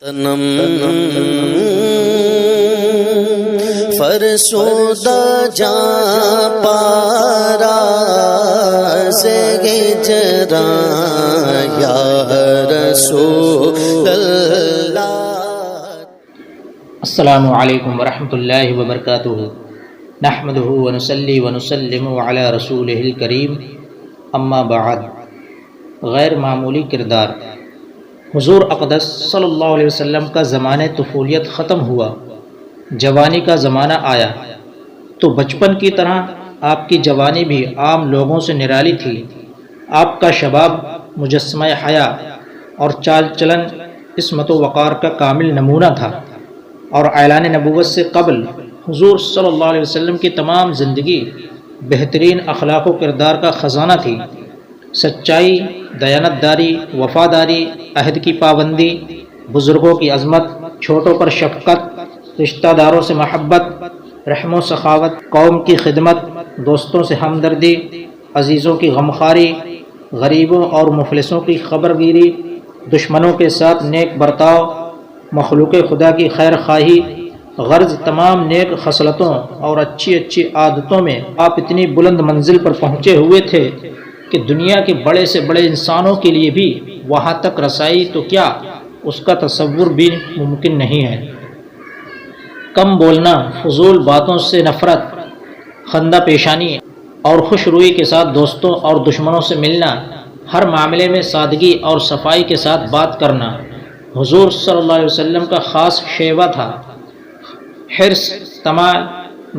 تنم فرسودہ جاں پارا سے ہجراں یا رسول اللہ۔ السلام علیکم ورحمۃ اللہ وبرکاتہ۔ نحمدہ ونصلی ونسلم علی رسولہ الکریم، اما بعد۔ غیر معمولی کردار۔ حضور اقدس صلی اللہ علیہ وسلم کا زمانہ طفولیت ختم ہوا، جوانی کا زمانہ آیا، تو بچپن کی طرح آپ کی جوانی بھی عام لوگوں سے نرالی تھی۔ آپ کا شباب مجسمہ حیا اور چال چلن عصمت و وقار کا کامل نمونہ تھا، اور اعلان نبوت سے قبل حضور صلی اللہ علیہ وسلم کی تمام زندگی بہترین اخلاق و کردار کا خزانہ تھی۔ سچائی، دیانتداری، وفاداری، عہد کی پابندی، بزرگوں کی عظمت، چھوٹوں پر شفقت، رشتہ داروں سے محبت، رحم و سخاوت، قوم کی خدمت، دوستوں سے ہمدردی، عزیزوں کی غمخواری، غریبوں اور مفلسوں کی خبرگیری، دشمنوں کے ساتھ نیک برتاؤ، مخلوق خدا کی خیر خواہی، غرض تمام نیک خصلتوں اور اچھی عادتوں میں آپ اتنی بلند منزل پر پہنچے ہوئے تھے کہ دنیا کے بڑے سے بڑے انسانوں کے لیے بھی وہاں تک رسائی تو کیا، اس کا تصور بھی ممکن نہیں ہے۔ کم بولنا، فضول باتوں سے نفرت، خندہ پیشانی اور خوش روئی کے ساتھ دوستوں اور دشمنوں سے ملنا، ہر معاملے میں سادگی اور صفائی کے ساتھ بات کرنا حضور صلی اللہ علیہ وسلم کا خاص شیوہ تھا۔ حرص، طمع،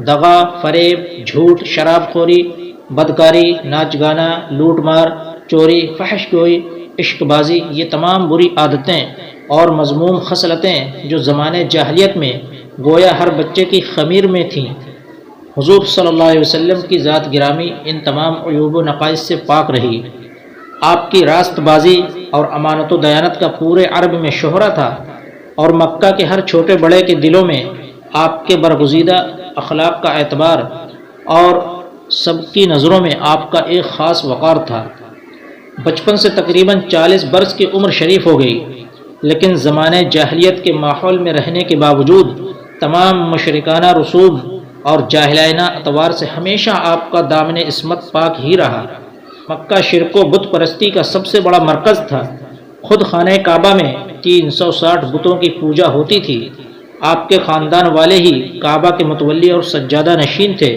دغا، فریب، جھوٹ، شراب خوری، بدکاری، ناچ گانا، لوٹ مار، چوری، فحش گوئی، عشق بازی، یہ تمام بری عادتیں اور مذموم خصلتیں جو زمانے جاہلیت میں گویا ہر بچے کی خمیر میں تھیں، حضور صلی اللہ علیہ وسلم کی ذات گرامی ان تمام عیوب و نقائص سے پاک رہی۔ آپ کی راست بازی اور امانت و دیانت کا پورے عرب میں شہرہ تھا، اور مکہ کے ہر چھوٹے بڑے کے دلوں میں آپ کے برگزیدہ اخلاق کا اعتبار اور سب کی نظروں میں آپ کا ایک خاص وقار تھا۔ بچپن سے تقریباً 40 برس کی عمر شریف ہو گئی، لیکن زمانے جاہلیت کے ماحول میں رہنے کے باوجود تمام مشرکانہ رسوم اور جاہلانہ اطوار سے ہمیشہ آپ کا دامن عصمت پاک ہی رہا۔ مکہ شرک و بت پرستی کا سب سے بڑا مرکز تھا۔ خود خانہ کعبہ میں 360 بتوں کی پوجا ہوتی تھی۔ آپ کے خاندان والے ہی کعبہ کے متولی اور سجادہ نشین تھے،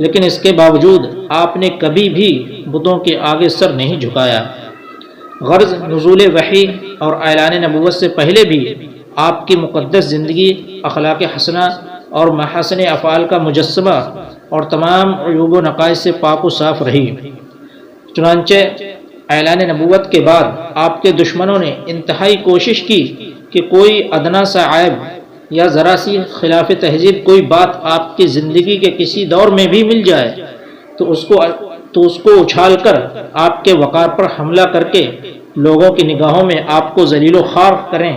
لیکن اس کے باوجود آپ نے کبھی بھی بتوں کے آگے سر نہیں جھکایا۔ غرض نزول وحی اور اعلان نبوت سے پہلے بھی آپ کی مقدس زندگی اخلاق حسنہ اور محاسن افعال کا مجسمہ اور تمام عیوب و نقائص سے پاک و صاف رہی۔ چنانچہ اعلان نبوت کے بعد آپ کے دشمنوں نے انتہائی کوشش کی کہ کوئی ادنا سا عیب یا ذرا سی خلاف تہذیب کوئی بات آپ کی زندگی کے کسی دور میں بھی مل جائے تو اس کو اچھال کر آپ کے وقار پر حملہ کر کے لوگوں کی نگاہوں میں آپ کو ذلیل و خوار کریں۔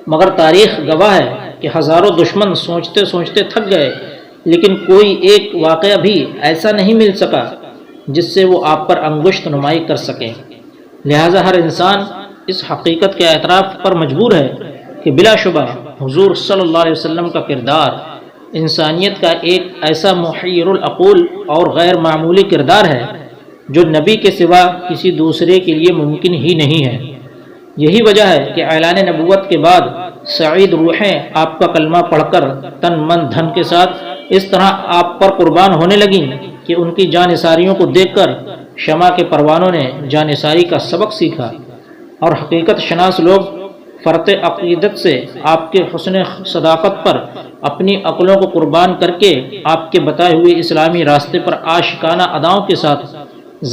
مگر تاریخ گواہ ہے کہ ہزاروں دشمن سوچتے سوچتے تھک گئے، لیکن کوئی ایک واقعہ بھی ایسا نہیں مل سکا جس سے وہ آپ پر انگشت نمائی کر سکیں۔ لہٰذا ہر انسان اس حقیقت کے اعتراف پر مجبور ہے کہ بلا شبہ حضور صلی اللہ علیہ وسلم کا کردار انسانیت کا ایک ایسا محیر العقول اور غیر معمولی کردار ہے جو نبی کے سوا کسی دوسرے کے لیے ممکن ہی نہیں ہے۔ یہی وجہ ہے کہ اعلان نبوت کے بعد سعید روحیں آپ کا کلمہ پڑھ کر تن من دھن کے ساتھ اس طرح آپ پر قربان ہونے لگیں کہ ان کی جانثاریوں کو دیکھ کر شمع کے پروانوں نے جانثاری کا سبق سیکھا، اور حقیقت شناس لوگ فرط عقیدت سے آپ کے حسن صداقت پر اپنی عقلوں کو قربان کر کے آپ کے بتائے ہوئے اسلامی راستے پر عاشقانہ اداؤں کے ساتھ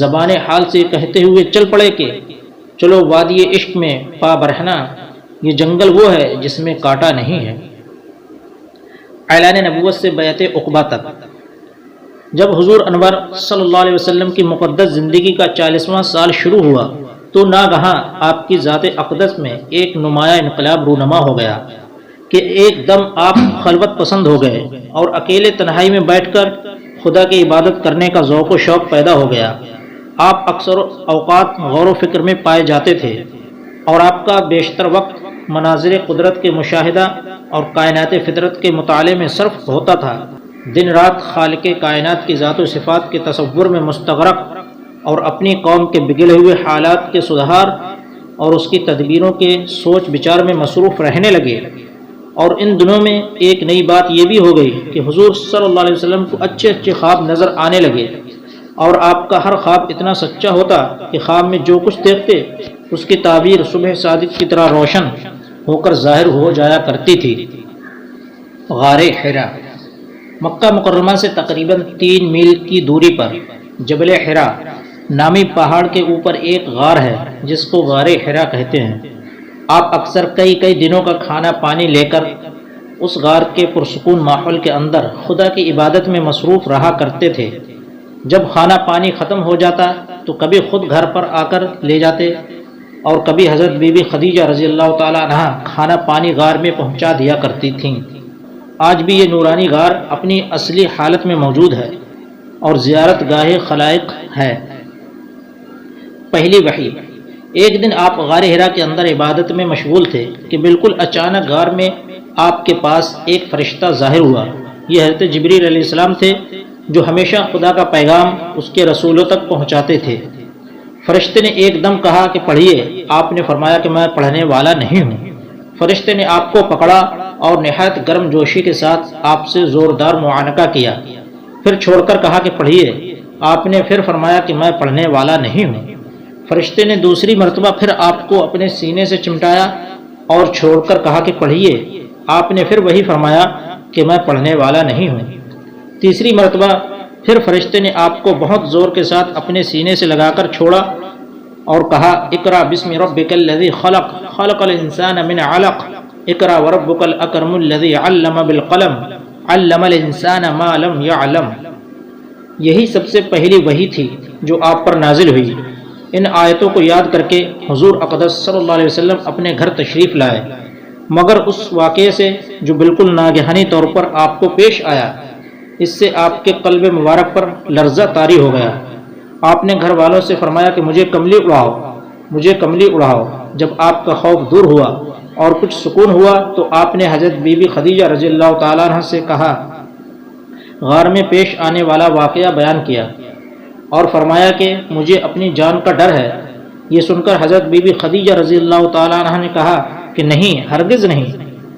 زبان حال سے کہتے ہوئے چل پڑے کہ چلو وادی عشق میں پا برہنا، یہ جنگل وہ ہے جس میں کانٹا نہیں ہے۔ اعلان نبوت سے بیعت عقبہ تک۔ جب حضور انور صلی اللہ علیہ وسلم کی مقدس زندگی کا 40واں سال شروع ہوا تو ناگہاں آپ کی ذات اقدس میں ایک نمایاں انقلاب رونما ہو گیا کہ ایک دم آپ خلوت پسند ہو گئے اور اکیلے تنہائی میں بیٹھ کر خدا کی عبادت کرنے کا ذوق و شوق پیدا ہو گیا۔ آپ اکثر اوقات غور و فکر میں پائے جاتے تھے اور آپ کا بیشتر وقت مناظر قدرت کے مشاہدہ اور کائنات فطرت کے مطالعے میں صرف ہوتا تھا۔ دن رات خالق کائنات کی ذات و صفات کے تصور میں مستغرق اور اپنی قوم کے بگڑے ہوئے حالات کے سدھار اور اس کی تدبیروں کے سوچ بچار میں مصروف رہنے لگے۔ اور ان دنوں میں ایک نئی بات یہ بھی ہو گئی کہ حضور صلی اللہ علیہ وسلم کو اچھے اچھے خواب نظر آنے لگے، اور آپ کا ہر خواب اتنا سچا ہوتا کہ خواب میں جو کچھ دیکھتے اس کی تعبیر صبح صادق کی طرح روشن ہو کر ظاہر ہو جایا کرتی تھی۔ غار حرا مکہ مکرمہ سے تقریباً 3 میل کی دوری پر جبل حرا نامی پہاڑ کے اوپر ایک غار ہے جس کو غار حرا کہتے ہیں۔ آپ اکثر کئی دنوں کا کھانا پانی لے کر اس غار کے پرسکون ماحول کے اندر خدا کی عبادت میں مصروف رہا کرتے تھے۔ جب کھانا پانی ختم ہو جاتا تو کبھی خود گھر پر آ کر لے جاتے اور کبھی حضرت بی بی خدیجہ رضی اللہ تعالیٰ عنہا کھانا پانی غار میں پہنچا دیا کرتی تھیں۔ آج بھی یہ نورانی غار اپنی اصلی حالت میں موجود ہے اور زیارت گاہ خلائق ہے۔ پہلی وحی۔ ایک دن آپ غار حرا کے اندر عبادت میں مشغول تھے کہ بالکل اچانک غار میں آپ کے پاس ایک فرشتہ ظاہر ہوا۔ یہ حضرت جبریل علیہ السلام تھے جو ہمیشہ خدا کا پیغام اس کے رسولوں تک پہنچاتے تھے۔ فرشتے نے ایک دم کہا کہ پڑھیے۔ آپ نے فرمایا کہ میں پڑھنے والا نہیں ہوں۔ فرشتے نے آپ کو پکڑا اور نہایت گرم جوشی کے ساتھ آپ سے زوردار معانقہ کیا، پھر چھوڑ کر کہا کہ پڑھیے۔ آپ نے پھر فرمایا کہ میں پڑھنے والا نہیں ہوں۔ فرشتے نے دوسری مرتبہ پھر آپ کو اپنے سینے سے چمٹایا اور چھوڑ کر کہا کہ پڑھیے۔ آپ نے پھر وہی فرمایا کہ میں پڑھنے والا نہیں ہوں۔ تیسری مرتبہ پھر فرشتے نے آپ کو بہت زور کے ساتھ اپنے سینے سے لگا کر چھوڑا اور کہا اقرأ بسم ربک الذی خلق خلق الانسان من علق اقرأ وربک الاکرم الذی علم بالقلم علم الانسان ما لم یعلم۔ یہی سب سے پہلی وحی تھی جو آپ پر نازل ہوئی۔ ان آیتوں کو یاد کر کے حضور اقدس صلی اللہ علیہ وسلم اپنے گھر تشریف لائے، مگر اس واقعے سے جو بالکل ناگہانی طور پر آپ کو پیش آیا، اس سے آپ کے قلب مبارک پر لرزہ طاری ہو گیا۔ آپ نے گھر والوں سے فرمایا کہ مجھے کملی اڑاؤ، مجھے کملی اڑاؤ۔ جب آپ کا خوف دور ہوا اور کچھ سکون ہوا تو آپ نے حضرت بی بی خدیجہ رضی اللہ تعالیٰ عنہ سے کہا، غار میں پیش آنے والا واقعہ بیان کیا اور فرمایا کہ مجھے اپنی جان کا ڈر ہے۔ یہ سن کر حضرت بی بی خدیجہ رضی اللہ تعالیٰ عنہ نے کہا کہ نہیں، ہرگز نہیں،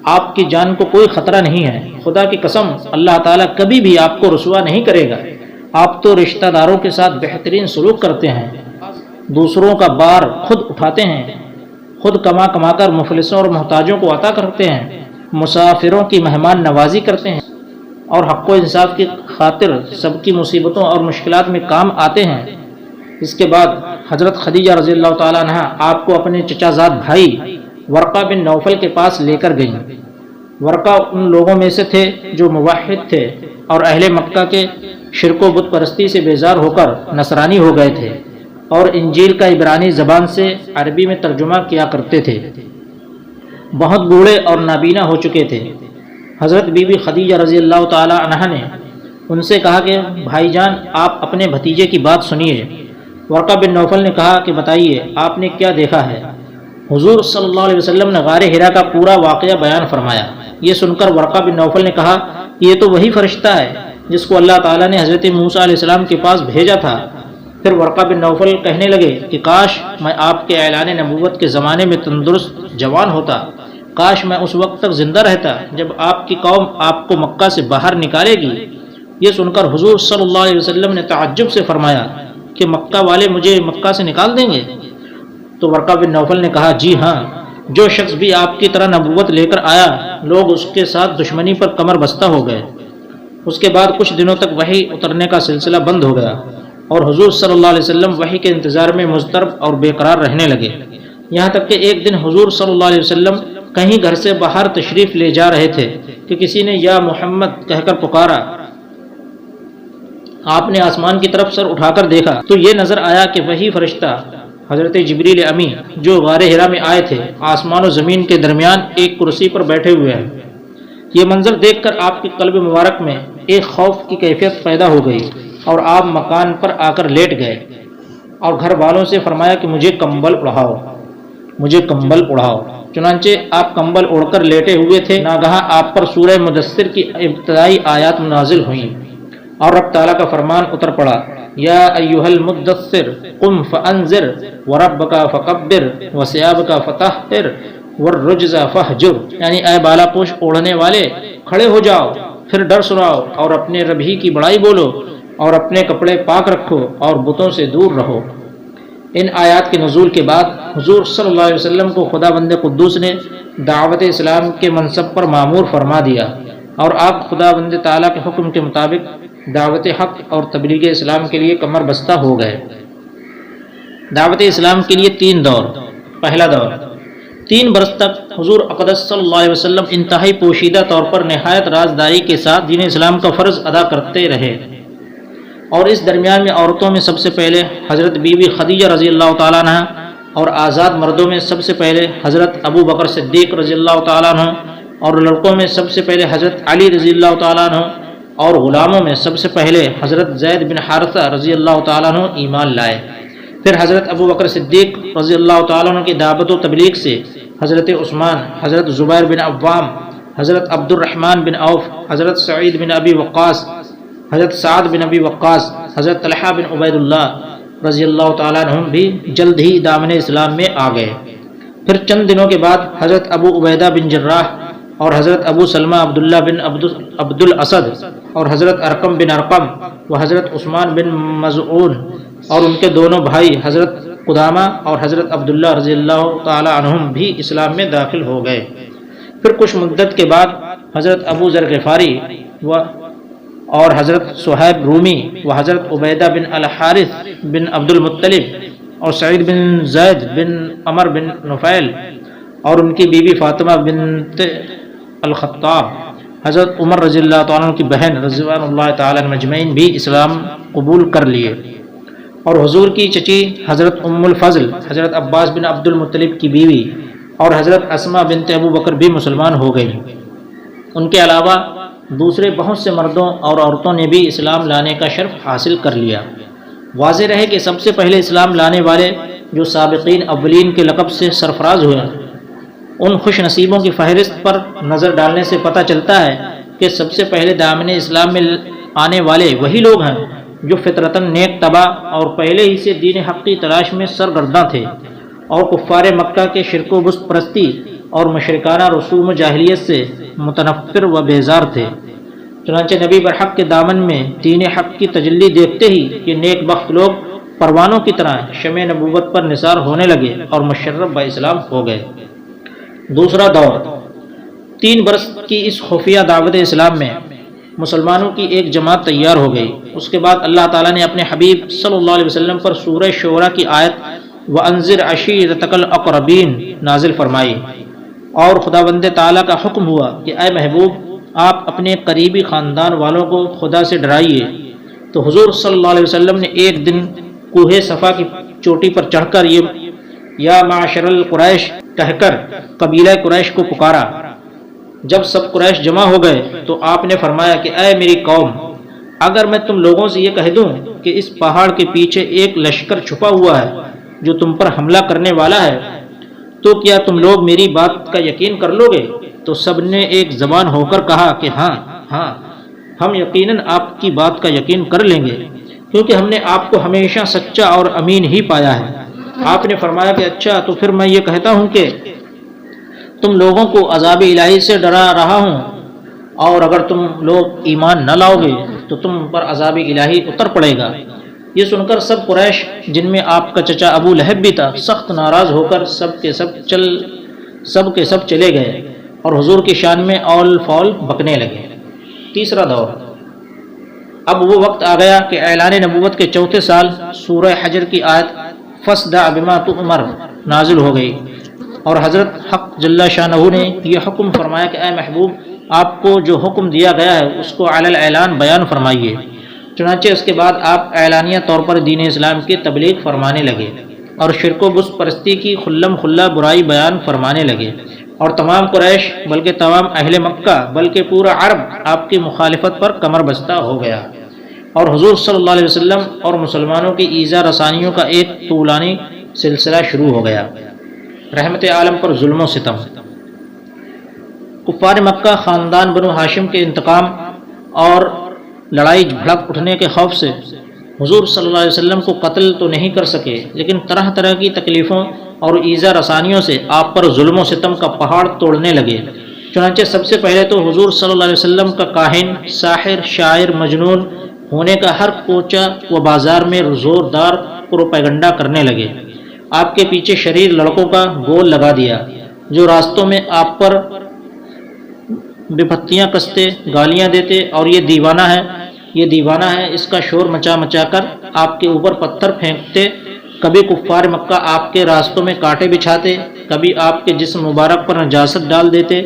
آپ کی جان کو کوئی خطرہ نہیں ہے۔ خدا کی قسم، اللہ تعالیٰ کبھی بھی آپ کو رسوا نہیں کرے گا۔ آپ تو رشتہ داروں کے ساتھ بہترین سلوک کرتے ہیں، دوسروں کا بار خود اٹھاتے ہیں، خود کما کر مفلسوں اور محتاجوں کو عطا کرتے ہیں، مسافروں کی مہمان نوازی کرتے ہیں اور حق و انصاف کی خاطر سب کی مصیبتوں اور مشکلات میں کام آتے ہیں۔ اس کے بعد حضرت خدیجہ رضی اللہ تعالیٰ عنہ آپ کو اپنے چچا زاد بھائی ورقہ بن نوفل کے پاس لے کر گئیں۔ ورقہ ان لوگوں میں سے تھے جو موحد تھے اور اہل مکہ کے شرک و بت پرستی سے بیزار ہو کر نصرانی ہو گئے تھے اور انجیل کا عبرانی زبان سے عربی میں ترجمہ کیا کرتے تھے۔ بہت بوڑھے اور نابینا ہو چکے تھے۔ حضرت بی بی خدیجہ رضی اللہ تعالی عنہا نے ان سے کہا کہ بھائی جان، آپ اپنے بھتیجے کی بات سنیے۔ ورقہ بن نوفل نے کہا کہ بتائیے، آپ نے کیا دیکھا ہے؟ حضور صلی اللہ علیہ وسلم نے غار حرا کا پورا واقعہ بیان فرمایا۔ یہ سن کر ورقہ بن نوفل نے کہا، یہ تو وہی فرشتہ ہے جس کو اللہ تعالیٰ نے حضرت موسیٰ علیہ السلام کے پاس بھیجا تھا۔ پھر ورقہ بن نوفل کہنے لگے کہ کاش میں آپ کے اعلان نبوت کے زمانے میں تندرست جوان ہوتا، کاش میں اس وقت تک زندہ رہتا جب آپ کی قوم آپ کو مکہ سے باہر نکالے گی۔ یہ سن کر حضور صلی اللہ علیہ وسلم نے تعجب سے فرمایا کہ مکہ والے مجھے مکہ سے نکال دیں گے؟ تو ورقہ بن نوفل نے کہا، جی ہاں، جو شخص بھی آپ کی طرح نبوت لے کر آیا، لوگ اس کے ساتھ دشمنی پر کمر بستہ ہو گئے۔ اس کے بعد کچھ دنوں تک وحی اترنے کا سلسلہ بند ہو گیا اور حضور صلی اللہ علیہ وسلم وحی کے انتظار میں مضطرب اور بے قرار رہنے لگے، یہاں تک کہ ایک دن حضور صلی اللہ علیہ وسلم کہیں گھر سے باہر تشریف لے جا رہے تھے کہ کسی نے یا محمد کہہ کر پکارا۔ آپ نے آسمان کی طرف سر اٹھا کر دیکھا تو یہ نظر آیا کہ وہی فرشتہ حضرت جبریل امی جو غار حرا میں آئے تھے، آسمان و زمین کے درمیان ایک کرسی پر بیٹھے ہوئے ہیں۔ یہ منظر دیکھ کر آپ کے قلب مبارک میں ایک خوف کی کیفیت پیدا ہو گئی اور آپ مکان پر آ کر لیٹ گئے اور گھر والوں سے فرمایا کہ مجھے کمبل اڑاؤ، مجھے کمبل اڑاؤ۔ چنانچہ آپ کمبل اوڑھ کر لیٹے ہوئے تھے، ناگہاں آپ پر سورہ مدثر کی ابتدائی آیات نازل ہوئیں اور رب تعالیٰ کا فرمان اتر پڑا، یا ایھا المدثر قم فانذر وربک فکبر وثیابک فطہر والرجز فہجر، یعنی اے بالا پوش اوڑھنے والے، کھڑے ہو جاؤ، پھر ڈر سناؤ اور اپنے رب ہی کی بڑائی بولو اور اپنے کپڑے پاک رکھو اور بتوں سے دور رہو۔ ان آیات کے نزول کے بعد حضور صلی اللہ علیہ وسلم کو خدا بند قدوس نے دعوت اسلام کے منصب پر مامور فرما دیا اور آپ خدا بند تعالیٰ کے حکم کے مطابق دعوت حق اور تبلیغ اسلام کے لیے کمر بستہ ہو گئے۔ دعوت اسلام کے لیے 3 دور۔ پہلا دور 3 برس تک حضور اقدس صلی اللہ علیہ وسلم انتہائی پوشیدہ طور پر نہایت رازداری کے ساتھ دین اسلام کا فرض ادا کرتے رہے، اور اس درمیان میں عورتوں میں سب سے پہلے حضرت بی بی خدیجہ رضی اللہ تعالیٰ عنہ، اور آزاد مردوں میں سب سے پہلے حضرت ابو بکر صدیق رضی اللہ تعالیٰ عنہ، اور لڑکوں میں سب سے پہلے حضرت علی رضی اللہ تعالیٰ عنہ، اور غلاموں میں سب سے پہلے حضرت زید بن حارثہ رضی اللہ تعالیٰ عنہ ایمان لائے۔ پھر حضرت ابو بکر صدیق رضی اللہ تعالیٰ عنہ کی دعوت و تبلیغ سے حضرت عثمان، حضرت زبیر بن عوام، حضرت عبد الرحمن بن عوف، حضرت سعید بن ابی وقاص، حضرت سعد بن ابی وقاص، حضرت طلحہ بن عبید اللہ رضی اللہ تعالیٰ عنہم بھی جلد ہی دامن اسلام میں آ گئے۔ پھر چند دنوں کے بعد حضرت ابو عبیدہ بن جراح اور حضرت ابو سلمہ عبداللہ بن عبد الاسد اور حضرت ارقم بن ارقم و حضرت عثمان بن مظعون اور ان کے دونوں بھائی حضرت قدامہ اور حضرت عبداللہ رضی اللہ تعالیٰ عنہم بھی اسلام میں داخل ہو گئے۔ پھر کچھ مدت کے بعد حضرت ابو ذر غفاری اور حضرت صہیب رومی و حضرت عبیدہ بن الحارث بن عبد المطلب اور سعید بن زید بن عمر بن نفیل اور ان کی بیوی فاطمہ بنت الخطاب، حضرت عمر رضی اللہ تعالیٰ عنہ کی بہن رضوان اللہ تعالیٰ مجمعین بھی اسلام قبول کر لیے، اور حضور کی چچی حضرت ام الفضل حضرت عباس بن عبد المطلب کی بیوی اور حضرت اسماء بنت ابو بکر بھی مسلمان ہو گئی۔ ان کے علاوہ دوسرے بہت سے مردوں اور عورتوں نے بھی اسلام لانے کا شرف حاصل کر لیا۔ واضح رہے کہ سب سے پہلے اسلام لانے والے جو سابقین اولین کے لقب سے سرفراز ہوئے، ان خوش نصیبوں کی فہرست پر نظر ڈالنے سے پتہ چلتا ہے کہ سب سے پہلے دامن اسلام میں آنے والے وہی لوگ ہیں جو فطرتاً نیک طبع اور پہلے ہی سے دین حق کی تلاش میں سرگرداں تھے، اور کفار مکہ کے شرک و بت پرستی اور مشرکانہ رسوم و جاہلیت سے متنفر و بیزار تھے۔ چنانچہ نبی برحق کے دامن میں دین حق کی تجلی دیکھتے ہی یہ نیک بخت لوگ پروانوں کی طرح شمع نبوت پر نثار ہونے لگے اور مشرف با اسلام ہو گئے۔ دوسرا دور 3 برس کی اس خفیہ دعوت اسلام میں مسلمانوں کی ایک جماعت تیار ہو گئی۔ اس کے بعد اللہ تعالیٰ نے اپنے حبیب صلی اللہ علیہ وسلم پر سورہ شورى کی آیت وَأَنذِرْ عَشِيرَتَكَ الْأَقْرَبِينَ نازل فرمائی، اور خدا بند تعالیٰ کا حکم ہوا کہ اے محبوب آپ اپنے قریبی خاندان والوں کو خدا سے ڈرائیے۔ تو حضور صلی اللہ علیہ وسلم نے ایک دن کوہ صفا کی چوٹی پر چڑھ کر یہ یا معاشر القریش کہہ کر قبیلہ قریش کو پکارا۔ جب سب قریش جمع ہو گئے تو آپ نے فرمایا کہ اے میری قوم، اگر میں تم لوگوں سے یہ کہہ دوں کہ اس پہاڑ کے پیچھے ایک لشکر چھپا ہوا ہے جو تم پر حملہ کرنے والا ہے، تو کیا تم لوگ میری بات کا یقین کر لو گے؟ تو سب نے ایک زبان ہو کر کہا کہ ہاں ہاں، ہم یقیناً آپ کی بات کا یقین کر لیں گے، کیونکہ ہم نے آپ کو ہمیشہ سچا اور امین ہی پایا ہے۔ آپ نے فرمایا کہ اچھا، تو پھر میں یہ کہتا ہوں کہ تم لوگوں کو عذاب الہی سے ڈرا رہا ہوں، اور اگر تم لوگ ایمان نہ لاؤ گے تو تم پر عذاب الہی اتر پڑے گا۔ یہ سن کر سب قریش، جن میں آپ کا چچا ابو لہب بھی تھا، سخت ناراض ہو کر سب کے سب چلے گئے اور حضور کی شان میں اول فول بکنے لگے۔ تیسرا دور اب وہ وقت آ گیا کہ اعلان نبوت کے 4تھے سال سورہ حجر کی آیت فَاصْدَعْ بِمَا تُؤْمَرْ نازل ہو گئی، اور حضرت حق جل شانہ نے یہ حکم فرمایا کہ اے محبوب آپ کو جو حکم دیا گیا ہے اس کو علی الاعلان بیان فرمائیے۔ چنانچہ اس کے بعد آپ اعلانیہ طور پر دین اسلام کی تبلیغ فرمانے لگے اور شرک و بت پرستی کی خلم خلا برائی بیان فرمانے لگے، اور تمام قریش بلکہ تمام اہل مکہ بلکہ پورا عرب آپ کی مخالفت پر کمر بستہ ہو گیا، اور حضور صلی اللہ علیہ وسلم اور مسلمانوں کی ایذا رسانیوں کا ایک طولانی سلسلہ شروع ہو گیا۔ رحمت عالم پر ظلم و ستم۔ کفار مکہ خاندان بنو ہاشم کے انتقام اور لڑائی بھڑک اٹھنے کے خوف سے حضور صلی اللہ علیہ وسلم کو قتل تو نہیں کر سکے، لیکن طرح طرح کی تکلیفوں اور ایذا رسانیوں سے آپ پر ظلم و ستم کا پہاڑ توڑنے لگے۔ چنانچہ سب سے پہلے تو حضور صلی اللہ علیہ وسلم کا کاہن، ساحر، شاعر، مجنون ہونے کا ہر کوچہ و بازار میں زوردار پروپیگنڈا کرنے لگے۔ آپ کے پیچھے شریر لڑکوں کا گول لگا دیا جو راستوں میں آپ پر بپتیاں کستے، گالیاں دیتے اور یہ دیوانہ ہے، یہ دیوانہ ہے، اس کا شور مچا مچا کر آپ کے اوپر پتھر پھینکتے۔ کبھی کفار مکہ آپ کے راستوں میں کانٹے بچھاتے، کبھی آپ کے جسم مبارک پر نجاست ڈال دیتے،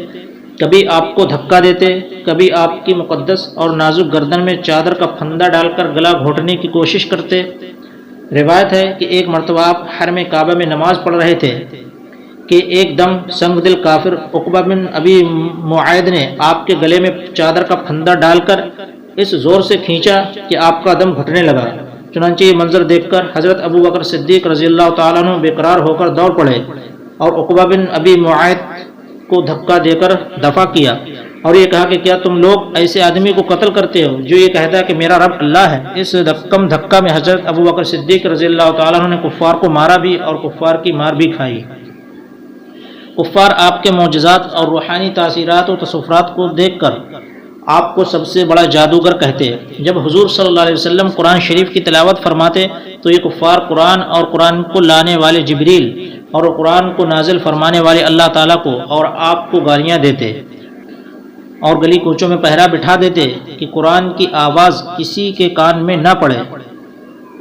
کبھی آپ کو دھکا دیتے، کبھی آپ کی مقدس اور نازک گردن میں چادر کا پھندا ڈال کر گلا گھونٹنے کی کوشش کرتے۔ روایت ہے کہ ایک مرتبہ آپ حرم کعبہ میں نماز پڑھ رہے تھے کہ ایک دم سنگ دل کافر عقبہ بن ابی معید نے آپ کے گلے میں چادر کا پھندا ڈال کر اس زور سے کھینچا کہ آپ کا دم گھٹنے لگا۔ چنانچہ یہ منظر دیکھ کر حضرت ابو بکر صدیق رضی اللہ تعالیٰ عنہ بے قرار ہو کر دوڑ پڑے اور عقبہ بن ابی معید کو دھکا دے کر دفع کیا اور یہ کہا کہ کیا تم لوگ ایسے آدمی کو قتل کرتے ہو جو یہ کہتا ہے کہ میرا رب اللہ ہے؟ اس دھکا میں حضرت ابو بکر صدیق رضی اللہ تعالیٰ عنہ نے کفار کو مارا بھی اور کفار کی مار بھی کھائی۔ کفار آپ کے معجزات اور روحانی تاثیرات و تصورات کو دیکھ کر آپ کو سب سے بڑا جادوگر کہتے۔ جب حضور صلی اللہ علیہ وسلم قرآن شریف کی تلاوت فرماتے تو یہ کفار قرآن اور قرآن کو لانے والے جبریل اور قرآن کو نازل فرمانے والے اللہ تعالیٰ کو اور آپ کو گالیاں دیتے اور گلی کوچوں میں پہرا بٹھا دیتے کہ قرآن کی آواز کسی کے کان میں نہ پڑے،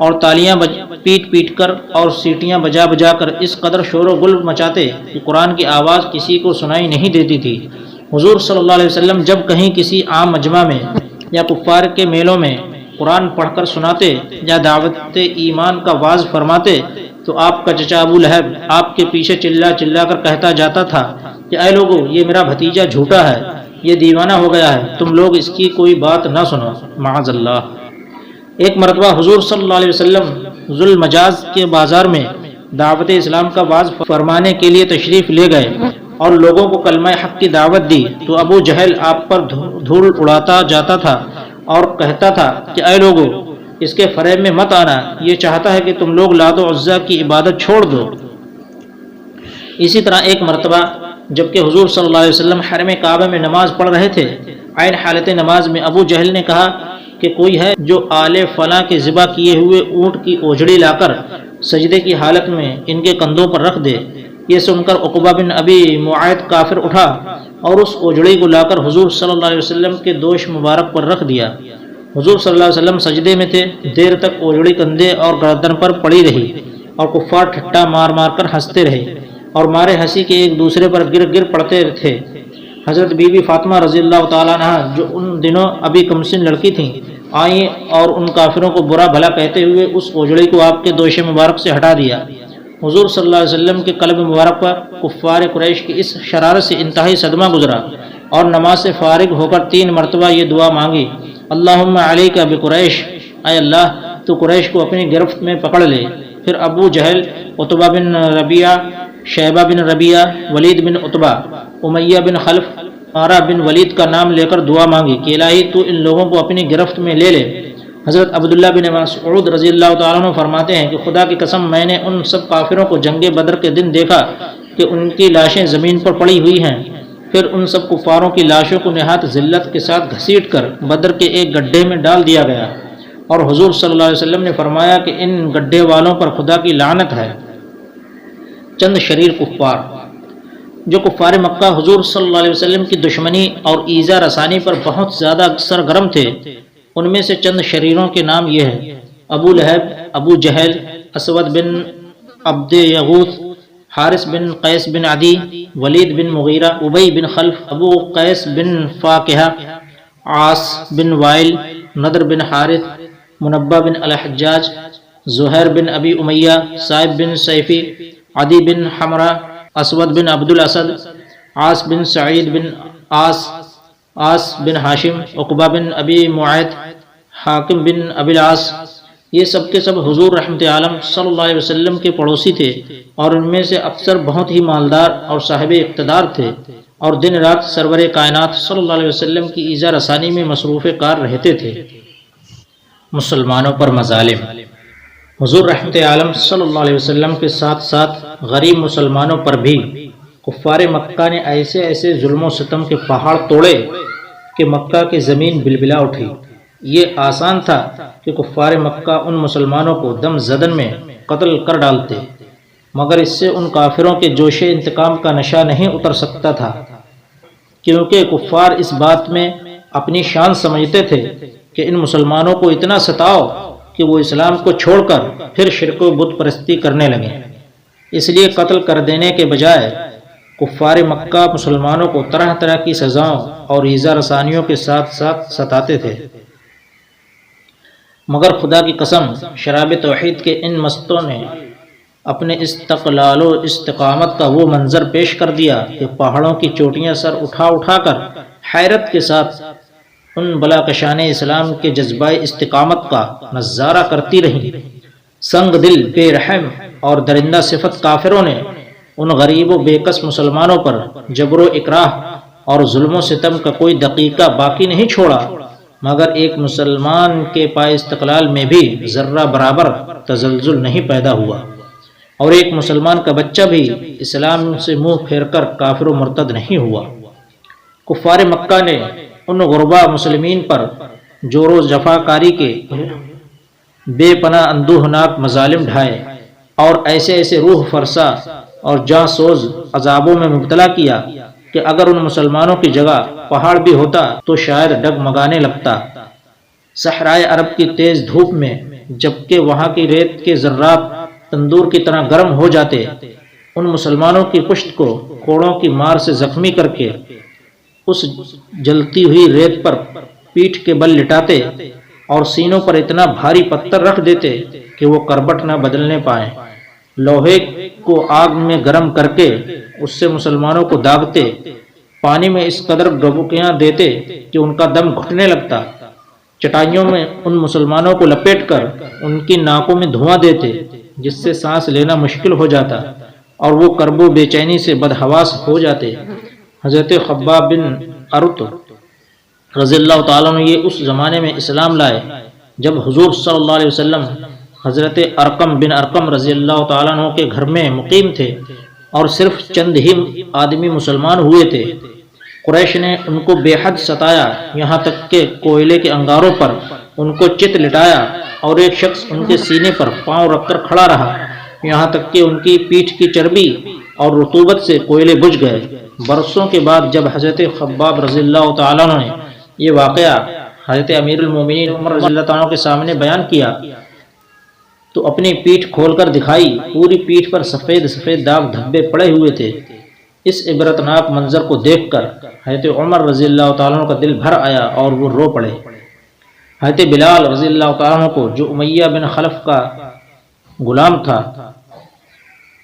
اور تالیاں پیٹ پیٹ کر اور سیٹیاں بجا بجا کر اس قدر شور و غل مچاتے کہ قرآن کی آواز کسی کو سنائی نہیں دیتی تھی۔ حضور صلی اللہ علیہ وسلم جب کہیں کسی عام مجمع میں یا کفار کے میلوں میں قرآن پڑھ کر سناتے یا دعوت ایمان کا واعظ فرماتے تو آپ کا چچا ابو لہب آپ کے پیچھے چلا چلا کر کہتا جاتا تھا کہ اے لوگو، یہ میرا بھتیجا جھوٹا ہے، یہ دیوانہ ہو گیا ہے، تم لوگ اس کی کوئی بات نہ سنو، معاذ اللہ۔ ایک مرتبہ حضور صلی اللہ علیہ وسلم ذو المجاز کے بازار میں دعوت اسلام کا واعظ فرمانے کے لیے تشریف لے گئے اور لوگوں کو کلمہ حق کی دعوت دی تو ابو جہل آپ پر دھول اڑاتا جاتا تھا اور کہتا تھا کہ اے لوگو، اس کے فریب میں مت آنا، یہ چاہتا ہے کہ تم لوگ لات و عزیٰ کی عبادت چھوڑ دو۔ اسی طرح ایک مرتبہ جبکہ حضور صلی اللہ علیہ وسلم حرم کعبہ میں نماز پڑھ رہے تھے، عین حالت نماز میں ابو جہل نے کہا کہ کوئی ہے جو آل فلاں کے ذبح کیے ہوئے اونٹ کی اوجڑی لا کر سجدے کی حالت میں ان کے کندھوں پر رکھ دے۔ یہ سن کر عقبہ بن ابی معید کافر اٹھا اور اس اوجڑی کو لا کر حضور صلی اللہ علیہ وسلم کے دوش مبارک پر رکھ دیا۔ حضور صلی اللہ علیہ وسلم سجدے میں تھے، دیر تک اوجڑی کندھے اور گردن پر پڑی رہی اور کفار ٹھٹا مار مار کر ہنستے رہے اور مارے ہنسی کے ایک دوسرے پر گر پڑتے تھے۔ حضرت بی بی فاطمہ رضی اللہ تعالیٰ عنہ جو ان دنوں ابھی کمسن لڑکی تھیں، آئیں اور ان کافروں کو برا بھلا کہتے ہوئے اس اوجڑی کو آپ کے دوش مبارک سے ہٹا دیا۔ حضور صلی اللہ علیہ وسلم کے قلب مبارک پر کفار قریش کی اس شرارت سے انتہائی صدمہ گزرا اور نماز سے فارغ ہو کر 3 مرتبہ یہ دعا مانگی، اللہم علیک بقریش، اے اللہ تو قریش کو اپنی گرفت میں پکڑ لے۔ پھر ابو جہل، عتبہ بن ربیعہ، شیبہ بن ربیعہ، ولید بن عتبہ، امیہ بن خلف، عمارہ بن ولید کا نام لے کر دعا مانگی کہ الہی تو ان لوگوں کو اپنی گرفت میں لے لے۔ حضرت عبداللہ بن مسعود رضی اللہ تعالیٰ عنہ فرماتے ہیں کہ خدا کی قسم میں نے ان سب کافروں کو جنگ بدر کے دن دیکھا کہ ان کی لاشیں زمین پر پڑی ہوئی ہیں، پھر ان سب کفاروں کی لاشوں کو نہایت ذلت کے ساتھ گھسیٹ کر بدر کے ایک گڈھے میں ڈال دیا گیا، اور حضور صلی اللہ علیہ وسلم نے فرمایا کہ ان گڈھے والوں پر خدا کی لعنت ہے۔ چند شریر کفار جو کفار مکہ حضور صلی اللہ علیہ وسلم کی دشمنی اور ایذا رسانی پر بہت زیادہ سرگرم تھے، ان میں سے چند شریروں کے نام یہ ہیں: ابو لہب، ابو جہل، اسود بن عبد یغوث، حارث بن قیس بن عدی، ولید بن مغیرہ، ابی بن خلف، ابو قیس بن فاکہہ، عاص بن وائل، نضر بن حارث، منبہ بن الحجاج، زہیر بن ابی امیہ، صائب بن سیفی، عدی بن حمرہ، اسود بن عبد الاسد، عاص بن سعید بن عاص بن ہاشم، عقبہ بن ابی معید، حاکم بن ابی العاص، یہ سب کے سب حضور رحمت عالم صلی اللہ علیہ وسلم کے پڑوسی تھے، اور ان میں سے اکثر بہت ہی مالدار اور صاحب اقتدار تھے، اور دن رات سرور کائنات صلی اللہ علیہ وسلم کی ایذا رسانی میں مصروف کار رہتے تھے۔ مسلمانوں پر مظالم۔ حضور رحمت عالم صلی اللہ علیہ وسلم کے ساتھ ساتھ غریب مسلمانوں پر بھی کفار مکہ نے ایسے ایسے ظلم و ستم کے پہاڑ توڑے کہ مکہ کی زمین بلبلا اٹھی۔ یہ آسان تھا کہ کفار مکہ ان مسلمانوں کو دم زدن میں قتل کر ڈالتے، مگر اس سے ان کافروں کے جوش انتقام کا نشہ نہیں اتر سکتا تھا، کیونکہ کفار اس بات میں اپنی شان سمجھتے تھے کہ ان مسلمانوں کو اتنا ستاؤ کہ وہ اسلام کو چھوڑ کر پھر شرک و بت پرستی کرنے لگیں۔ اس لیے قتل کر دینے کے بجائے کفار مکہ مسلمانوں کو طرح طرح کی سزاؤں اور ایذا رسانیوں کے ساتھ ساتھ ستاتے تھے، مگر خدا کی قسم شراب توحید کے ان مستوں نے اپنے استقلال و استقامت کا وہ منظر پیش کر دیا کہ پہاڑوں کی چوٹیاں سر اٹھا اٹھا کر حیرت کے ساتھ ان بلاکشان اسلام کے جذبہ استقامت کا نظارہ کرتی رہیں۔ سنگ دل، بے رحم اور درندہ صفت کافروں نے ان غریب و بے کس مسلمانوں پر جبر و اکراہ اور ظلم و ستم کا کوئی دقیقہ باقی نہیں چھوڑا، مگر ایک مسلمان کے پائے استقلال میں بھی ذرہ برابر تزلزل نہیں پیدا ہوا، اور ایک مسلمان کا بچہ بھی اسلام سے منہ پھیر کر کافر و مرتد نہیں ہوا۔ کفار مکہ نے ان غربا مسلمین پر جور و جفا کاری کے بے پناہ اندوہناک مظالم ڈھائے، اور ایسے ایسے روح فرسا اور جاں سوز عذابوں میں مبتلا کیا کہ اگر ان مسلمانوں کی جگہ پہاڑ بھی ہوتا تو شاید ڈگمگانے لگتا۔ صحرائے عرب کی تیز دھوپ میں جبکہ وہاں کی ریت کے ذرات تندور کی طرح گرم ہو جاتے، ان مسلمانوں کی پشت کو کوڑوں کی مار سے زخمی کر کے اس جلتی ہوئی ریت پر پیٹھ کے بل لٹاتے اور سینوں پر اتنا بھاری پتھر رکھ دیتے کہ وہ کربٹ نہ بدلنے پائیں۔ لوہے کو آگ میں گرم کر کے اس سے مسلمانوں کو داغتے، پانی میں اس قدر ڈبکیاں دیتے کہ ان کا دم گھٹنے لگتا، چٹائیوں میں ان مسلمانوں کو لپیٹ کر ان کی ناکوں میں دھواں دیتے جس سے سانس لینا مشکل ہو جاتا، اور وہ کرب و بے چینی سے بدحواس ہو جاتے۔ حضرت خباب بن ارت رضی اللہ تعالیٰ عنہ یہ اس زمانے میں اسلام لائے جب حضور صلی اللہ علیہ وسلم حضرت ارقم بن ارقم رضی اللہ تعالیٰ عنہ کے گھر میں مقیم تھے، اور صرف چند ہی آدمی مسلمان ہوئے تھے۔ قریش نے ان کو بے حد ستایا، یہاں تک کہ کوئلے کے انگاروں پر ان کو چت لٹایا، اور ایک شخص ان کے سینے پر پاؤں رکھ کر کھڑا رہا، یہاں تک کہ ان کی پیٹھ کی چربی اور رطوبت سے کوئلے بجھ گئے۔ برسوں کے بعد جب حضرت خباب رضی اللہ تعالیٰ عنہ نے یہ واقعہ حضرت امیر المومنین عمر رضی اللہ تعالیٰ عنہ کے سامنے بیان کیا تو اپنی پیٹھ کھول کر دکھائی، پوری پیٹھ پر سفید سفید داغ دھبے پڑے ہوئے تھے۔ اس عبرتناک منظر کو دیکھ کر حضرت عمر رضی اللہ تعالیٰ عنہ کا دل بھر آیا اور وہ رو پڑے۔ حضرت بلال رضی اللہ تعالیٰ عنہ کو، جو امیہ بن خلف کا غلام تھا،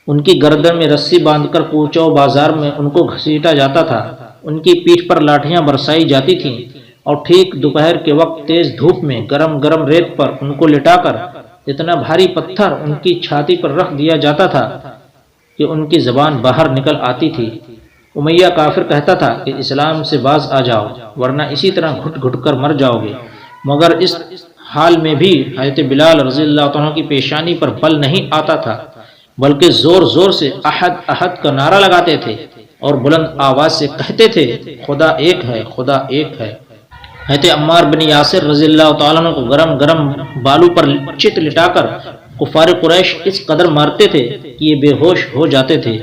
ان کی گردن میں رسی باندھ کر کوچوں و بازار میں ان کو گھسیٹا جاتا تھا، ان کی پیٹھ پر لاٹھیاں برسائی جاتی تھیں، اور ٹھیک دوپہر کے وقت تیز دھوپ میں گرم گرم ریت پر ان کو لٹا کر اتنا بھاری پتھر ان کی چھاتی پر رکھ دیا جاتا تھا کہ ان کی زبان باہر نکل آتی تھی۔ امیہ کافر کہتا تھا کہ اسلام سے باز آ جاؤ ورنہ اسی طرح گھٹ گھٹ کر مر جاؤ گے، مگر اس حال میں بھی حضرت بلال رضی اللہ عنہ کی پیشانی پر بل نہیں آتا تھا، بلکہ زور زور سے احد احد کا نعرہ لگاتے تھے اور بلند آواز سے کہتے تھے، خدا ایک ہے، خدا ایک ہے۔ حضرت عمار بن یاسر رضی اللہ تعالیٰ عنہ کو گرم گرم بالو پر چت لٹا کر کفار قریش اس قدر مارتے تھے کہ یہ بے ہوش ہو جاتے تھے۔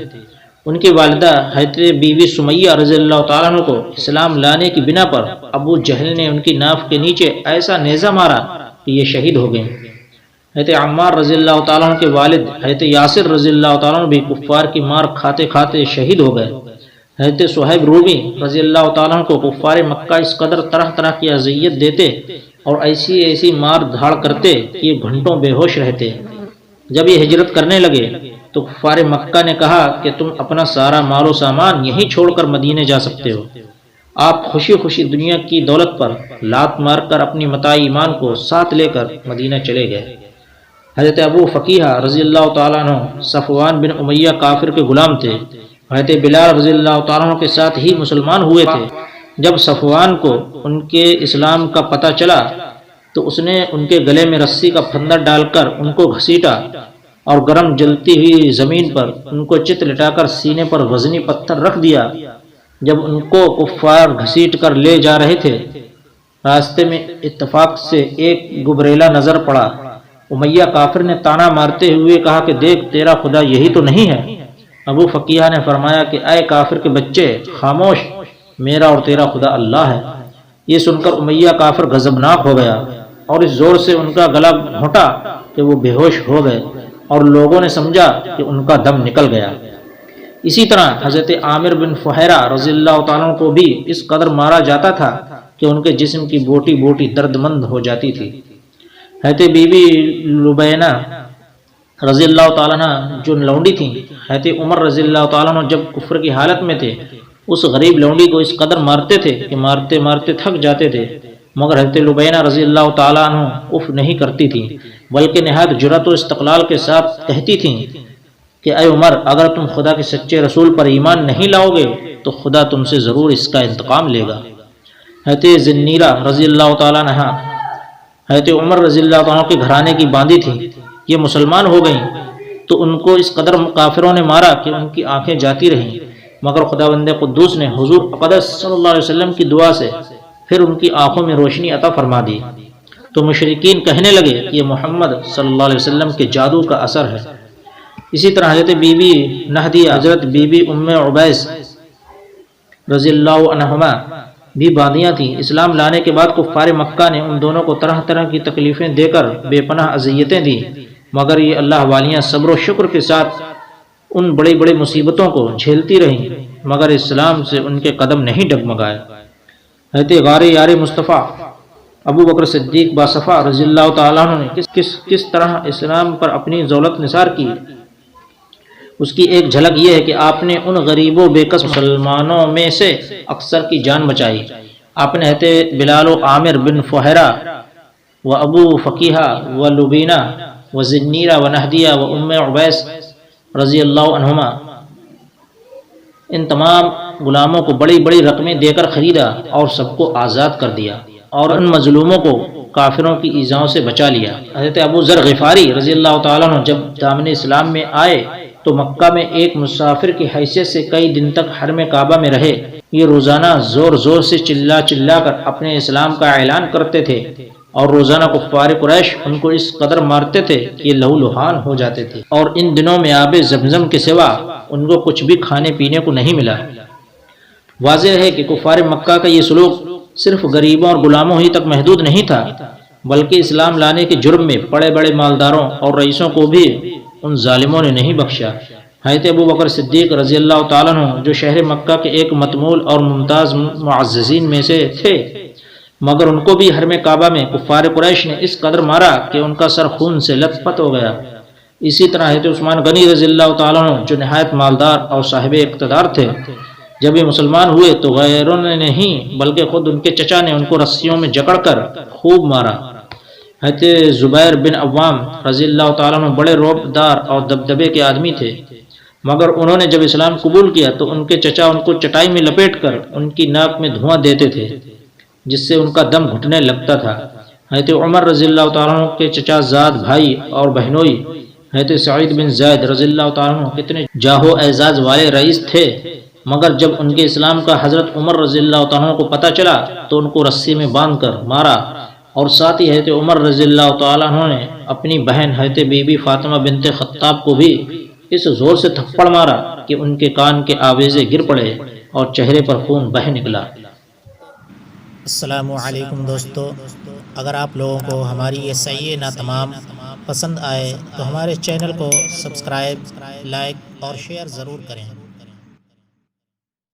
ان کی والدہ حضرت بی بی سمیہ رضی اللہ تعالیٰ عنہ کو اسلام لانے کی بنا پر ابو جہل نے ان کی ناف کے نیچے ایسا نیزہ مارا کہ یہ شہید ہو گئیں۔ حضرت عمار رضی اللہ تعالیٰ عنہ کے والد حضرت یاسر رضی اللہ تعالیٰ عنہ بھی کفار کی مار کھاتے کھاتے شہید ہو گئے۔ حضرت صہیب رومی رضی اللہ تعالیٰ عنہ کو کفار مکہ اس قدر طرح طرح کی اذیت دیتے اور ایسی ایسی مار دھاڑ کرتے کہ یہ گھنٹوں بے ہوش رہتے۔ جب یہ ہجرت کرنے لگے تو کفار مکہ نے کہا کہ تم اپنا سارا مال و سامان یہیں چھوڑ کر مدینے جا سکتے ہو۔ آپ خوشی خوشی دنیا کی دولت پر لات مار کر اپنی متاع ایمان کو ساتھ لے کر مدینہ چلے گئے۔ حضرت ابو فقیہ رضی اللہ تعالیٰ عنہ صفوان بن امیہ کافر کے غلام تھے۔ حضرت بلال رضی اللہ تعالیٰ عنہ کے ساتھ ہی مسلمان ہوئے تھے۔ جب صفوان کو ان کے اسلام کا پتہ چلا تو اس نے ان کے گلے میں رسی کا پھندر ڈال کر ان کو گھسیٹا اور گرم جلتی ہوئی زمین پر ان کو چت لٹا کر سینے پر وزنی پتھر رکھ دیا۔ جب ان کو کفار گھسیٹ کر لے جا رہے تھے، راستے میں اتفاق سے ایک گبریلا نظر پڑا۔ امیہ کافر نے تانا مارتے ہوئے کہا کہ دیکھ، تیرا خدا یہی تو نہیں ہے؟ ابو فقیہ نے فرمایا کہ اے کافر کے بچے، خاموش، میرا اور تیرا خدا اللہ ہے۔ یہ سن کر امیہ کافر غضبناک ہو گیا اور اس زور سے ان کا گلا گھونٹا کہ وہ بے ہوش ہو گئے اور لوگوں نے سمجھا کہ ان کا دم نکل گیا۔ اسی طرح حضرت عامر بن فہیرہ رضی اللہ تعالیٰ عنہ کو بھی اس قدر مارا جاتا تھا کہ ان کے جسم کی بوٹی بوٹی درد مند ہو جاتی تھی۔ حضرت بی بی لبینہ رضی اللہ تعالیٰ عنہ جو لونڈی تھیں، حضرت عمر رضی اللہ تعالیٰ عنہ جب کفر کی حالت میں تھے اس غریب لونڈی کو اس قدر مارتے تھے کہ مارتے مارتے تھک جاتے تھے، مگر حضرت لبینہ رضی اللہ تعالیٰ عنہ اف نہیں کرتی تھیں، بلکہ نہایت جرأت و استقلال کے ساتھ کہتی تھیں کہ اے عمر، اگر تم خدا کے سچے رسول پر ایمان نہیں لاؤ گے تو خدا تم سے ضرور اس کا انتقام لے گا۔ حضرت زنیرہ رضی اللہ تعالیٰ عنہ حضرت عمر رضی اللہ تعالیٰ عنہ کے گھرانے کی باندھی تھیں، یہ مسلمان ہو گئیں تو ان کو اس قدر کافروں نے مارا کہ ان کی آنکھیں جاتی رہیں، مگر خداوند قدوس نے حضور اقدس صلی اللہ علیہ وسلم کی دعا سے پھر ان کی آنکھوں میں روشنی عطا فرما دی، تو مشرکین کہنے لگے کہ یہ محمد صلی اللہ علیہ وسلم کے جادو کا اثر ہے۔ اسی طرح حضرت بی بی نہدیہ، حضرت بی بی ام عبیس رضی اللہ عنہما بھی باندیاں تھیں۔ اسلام لانے کے بعد کفار مکہ نے ان دونوں کو طرح طرح کی تکلیفیں دے کر بے پناہ اذیتیں دیں، مگر یہ اللہ والیاں صبر و شکر کے ساتھ ان بڑی بڑی مصیبتوں کو جھیلتی رہیں، مگر اسلام سے ان کے قدم نہیں ڈگمگائے۔ حضرت غار یار مصطفیٰ ابو بکر صدیق باصفا رضی اللہ تعالیٰ عنہ نے کس طرح اسلام پر اپنی دولت نثار کی، اس کی ایک جھلک یہ ہے کہ آپ نے ان غریب و بے کس مسلمانوں میں سے اکثر کی جان بچائی۔ آپ نے حضرت بلال و عامر بن فہیرہ و ابو فقیہ و لبینہ و زنیرہ و نہدیہ و ام عبیس رضی اللہ عنہما، ان تمام غلاموں کو بڑی بڑی رقمیں دے کر خریدا اور سب کو آزاد کر دیا اور ان مظلوموں کو کافروں کی ایذاؤں سے بچا لیا۔ حضرت ابو ذر غفاری رضی اللہ تعالیٰ عنہ جب دامن اسلام میں آئے تو مکہ میں ایک مسافر کی حیثیت سے کئی دن تک حرم کعبہ میں رہے۔ یہ روزانہ زور زور سے چلا چلا کر اپنے اسلام کا اعلان کرتے تھے اور روزانہ کفار قریش ان کو اس قدر مارتے تھے کہ یہ لہو لہان ہو جاتے تھے، اور ان دنوں میں آب زمزم کے سوا ان کو کچھ بھی کھانے پینے کو نہیں ملا۔ واضح ہے کہ کفار مکہ کا یہ سلوک صرف غریبوں اور غلاموں ہی تک محدود نہیں تھا، بلکہ اسلام لانے کے جرم میں بڑے بڑے مالداروں اور رئیسوں کو بھی ان ظالموں نے نہیں بخشا۔ حضرت ابو بکر صدیق رضی اللہ تعالیٰ عنہ جو شہر مکہ کے ایک متمول اور ممتاز معززین میں سے تھے، مگر ان کو بھی حرم کعبہ میں کفار قریش نے اس قدر مارا کہ ان کا سر خون سے لت پت ہو گیا۔ اسی طرح حضرت عثمان غنی رضی اللہ تعالیٰ عنہ جو نہایت مالدار اور صاحب اقتدار تھے، جب یہ مسلمان ہوئے تو غیروں نے نہیں بلکہ خود ان کے چچا نے ان کو رسیوں میں جکڑ کر خوب مارا۔ حضرت زبیر بن عوام رضی اللہ تعالیٰ عنہ بڑے رعب دار اور دبدبے کے آدمی تھے، مگر انہوں نے جب اسلام قبول کیا تو ان کے چچا ان کو چٹائی میں لپیٹ کر ان کی ناک میں دھواں دیتے تھے، جس سے ان کا دم گھٹنے لگتا تھا۔ حضرت عمر رضی اللہ تعالیٰ عنہ کے چچا زاد بھائی اور بہنوئی حضرت سعید بن زید رضی اللہ تعالیٰ عنہ کتنے جاہ و اعزاز والے رئیس تھے، مگر جب ان کے اسلام کا حضرت عمر رضی اللہ تعالیٰ عنہ کو پتہ چلا تو ان کو رسی میں باندھ کر مارا، اور ساتھ ہی حضرت عمر رضی اللہ تعالیٰ عنہ نے اپنی بہن حضرت بی بی فاطمہ بنت خطاب کو بھی اس زور سے تھپڑ مارا کہ ان کے کان کے آویزے گر پڑے اور چہرے پر خون بہہ نکلا۔ السلام علیکم دوستو، اگر آپ لوگوں کو ہماری یہ صحیح نہ تمام پسند آئے تو ہمارے چینل کو سبسکرائب، لائک اور شیئر ضرور کریں۔